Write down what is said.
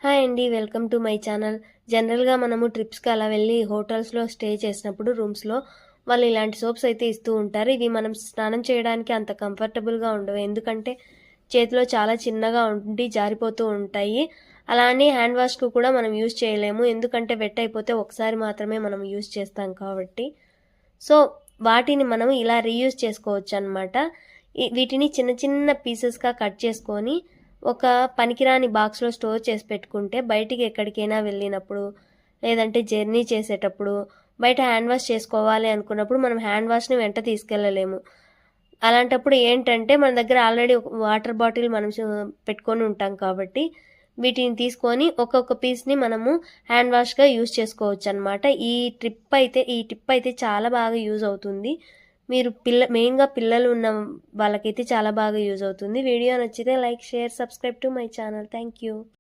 Hi అండి. Welcome to my channel. జనరల్‌గా మనము ట్రిప్స్‌కి అలా వెళ్ళి హోటల్స్‌లో స్టే చేసినప్పుడు రూమ్స్‌లో వాళ్ళు ఇలాంటి సోప్స్ అయితే ఇస్తూ ఉంటారు. ఇవి మనం స్నానం చేయడానికి అంత కంఫర్టబుల్‌గా ఉండవు. ఎందుకంటే చేతిలో చాలా చిన్నగా ఉండి జారిపోతూ ఉంటాయి. అలా అని హ్యాండ్ వాష్‌కు కూడా మనం యూజ్ చేయలేము. ఎందుకంటే వెట్ అయిపోతే ఒకసారి మాత్రమే మనం యూజ్ చేస్తాం కాబట్టి. సో, వాటిని మనం ఇలా రీయూజ్ చేసుకోవచ్చనమాట. వీటిని చిన్న చిన్న పీసెస్‌గా కట్ చేసుకొని ఒక పనికిరాని బాక్స్‌లో స్టోర్ చేసి పెట్టుకుంటే బయటికి ఎక్కడికైనా వెళ్ళినప్పుడు, లేదంటే జర్నీ చేసేటప్పుడు, బయట హ్యాండ్ వాష్ చేసుకోవాలి అనుకున్నప్పుడు మనం హ్యాండ్ వాష్‌ని వెంట తీసుకెళ్ళలేము. అలాంటప్పుడు ఏంటంటే మన దగ్గర ఆల్రెడీ ఒక వాటర్ బాటిల్ మనం పెట్టుకొని ఉంటాం కాబట్టి, వీటిని తీసుకొని ఒక్కొక్క పీస్‌ని మనము హ్యాండ్ వాష్‌గా యూజ్ చేసుకోవచ్చనమాట. ఈ టిప్ అయితే చాలా బాగా యూజ్ అవుతుంది. మీరు మెయిన్‌గా పిల్లలు ఉన్న వాళ్ళకైతే చాలా బాగా యూజ్ అవుతుంది. వీడియో నచ్చితే like, share, subscribe to my channel. Thank you.